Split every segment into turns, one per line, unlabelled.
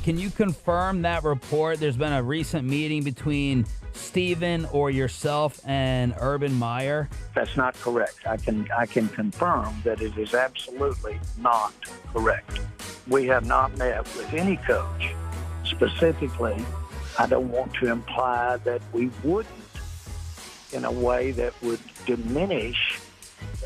can you confirm that report? There's been a recent meeting between Steven or yourself and Urban Meyer.
That's not correct. I can confirm that it is absolutely not correct. We have not met with any coach. Specifically, I don't want to imply that we wouldn't in a way that would diminish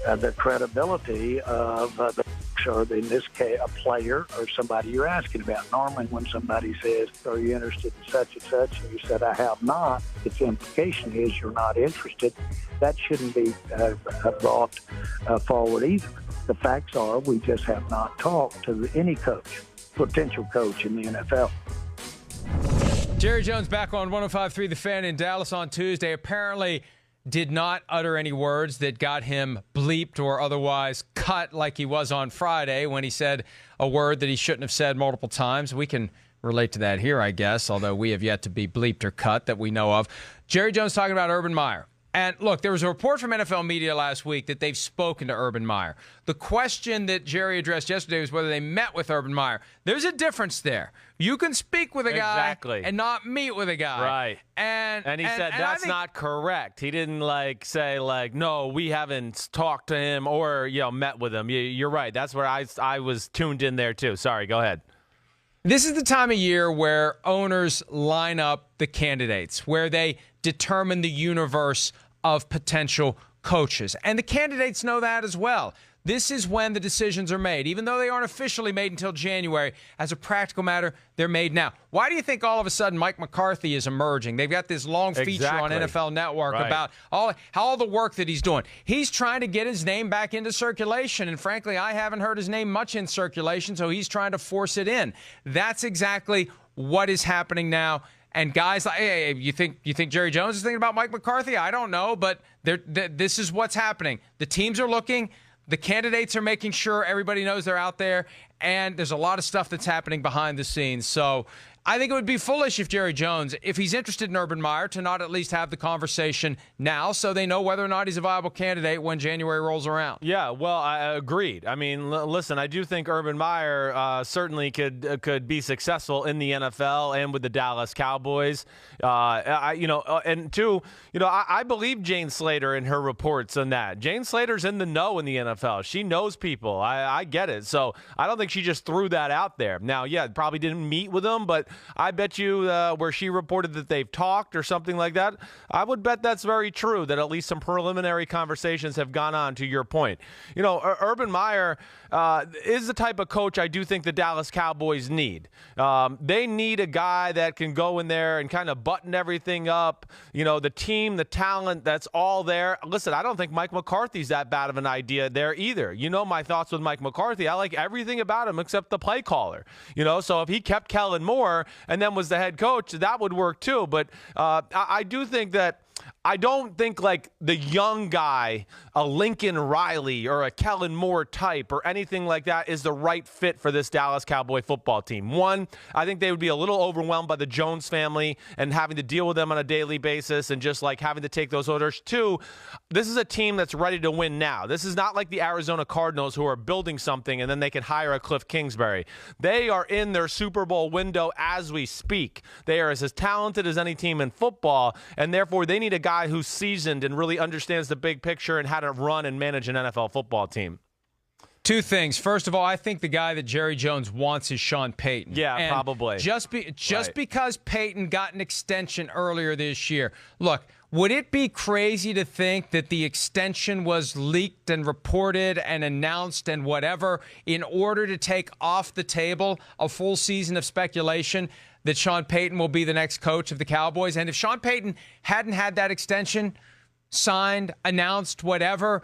the credibility of the or in this case, a player or somebody you're asking about. Normally when somebody says, are you interested in such and such, and you said, I have not, its implication is you're not interested. That shouldn't be brought forward either. The facts are we just have not talked to any coach, potential coach in the NFL.
Jerry Jones back on 105.3 The Fan in Dallas on Tuesday. Apparently did not utter any words that got him bleeped or otherwise cut like he was on Friday when he said a word that he shouldn't have said multiple times. We can relate to that here, I guess, although we have yet to be bleeped or cut that we know of. Jerry Jones talking about Urban Meyer. And look, there was a report from NFL media last week that they've spoken to Urban Meyer. The question that Jerry addressed yesterday was whether they met with Urban Meyer. There's a difference there. You can speak with a guy and not meet with a guy.
Right.
And
he said that's not correct. He didn't say no, we haven't talked to him or met with him. You're right. That's where I was tuned in there too. Sorry, go ahead.
This is the time of year where owners line up the candidates, where they determine the universe of potential coaches. And the candidates know that as well. This is when the decisions are made. Even though they aren't officially made until January, as a practical matter, they're made now. Why do you think all of a sudden Mike McCarthy is emerging? They've got this long feature on NFL Network about all the work that he's doing. He's trying to get his name back into circulation, and frankly, I haven't heard his name much in circulation, so he's trying to force it in. That's exactly what is happening now. And guys, hey, you think Jerry Jones is thinking about Mike McCarthy? I don't know, but this is what's happening. The teams are looking. The candidates are making sure everybody knows they're out there, and there's a lot of stuff that's happening behind the scenes. So I think it would be foolish if Jerry Jones, if he's interested in Urban Meyer, to not at least have the conversation now so they know whether or not he's a viable candidate when January rolls around.
Yeah, well, I agreed. I mean, listen, I do think Urban Meyer certainly could be successful in the NFL and with the Dallas Cowboys. And two, I believe Jane Slater in her reports on that. Jane Slater's in the know in the NFL. She knows people. I get it. So I don't think she just threw that out there. Now, yeah, probably didn't meet with them, but I bet you where she reported that they've talked or something like that, I would bet that's very true, that at least some preliminary conversations have gone on, to your point. Urban Meyer is the type of coach I do think the Dallas Cowboys need. They need a guy that can go in there and kind of button everything up. The team, the talent, that's all there. Listen, I don't think Mike McCarthy's that bad of an idea there either. My thoughts with Mike McCarthy. I like everything about him except the play caller. So if he kept Kellen Moore and then was the head coach, that would work too. But I do think that I don't think like the young guy, a Lincoln Riley or a Kellen Moore type or anything like that is the right fit for this Dallas Cowboy football team. One, I think they would be a little overwhelmed by the Jones family and having to deal with them on a daily basis and just like having to take those orders. Two, this is a team that's ready to win now. This is not like the Arizona Cardinals who are building something and then they can hire a Cliff Kingsbury. They are in their Super Bowl window as we speak. They are as talented as any team in football, and therefore they need a guy who's seasoned and really understands the big picture and how to run and manage an NFL football team.
Two things. First of all, I think the guy that Jerry Jones wants is Sean Payton.
Yeah,
and
probably.
Just because Payton got an extension earlier this year. Look, would it be crazy to think that the extension was leaked and reported and announced and whatever in order to take off the table a full season of speculation that Sean Payton will be the next coach of the Cowboys? And if Sean Payton hadn't had that extension signed, announced, whatever,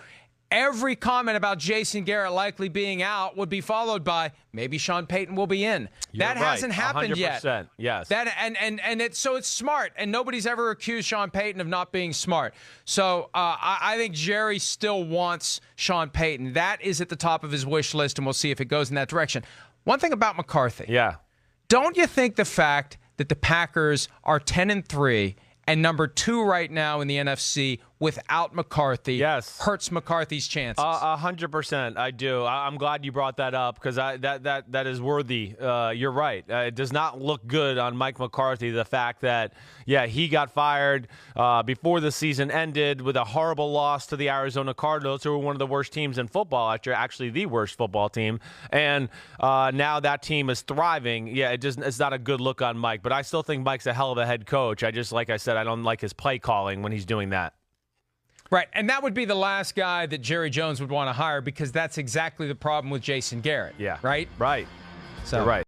every comment about Jason Garrett likely being out would be followed by maybe Sean Payton will be in. That hasn't happened
100%,
yet.
Yes.
It's smart, and nobody's ever accused Sean Payton of not being smart. So I think Jerry still wants Sean Payton. That is at the top of his wish list, and we'll see if it goes in that direction. One thing about McCarthy.
Yeah.
Don't you think the fact that the Packers are 10-3 and number 2 right now in the NFC without McCarthy
Yes.
hurts McCarthy's chances.
100%. I do. I'm glad you brought that up because that is worthy. You're right. It does not look good on Mike McCarthy, the fact that, he got fired before the season ended with a horrible loss to the Arizona Cardinals, who were one of the worst teams in football, actually the worst football team. And now that team is thriving. It's not a good look on Mike, but I still think Mike's a hell of a head coach. Like I said, I don't like his play calling when he's doing that.
Right, and that would be the last guy that Jerry Jones would want to hire, because that's exactly the problem with Jason Garrett.
Yeah.
Right?
Right.
So.
You're right.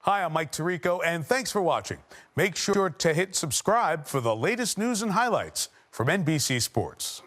Hi, I'm Mike Tirico, and thanks for watching. Make sure to hit subscribe for the latest news and highlights from NBC Sports.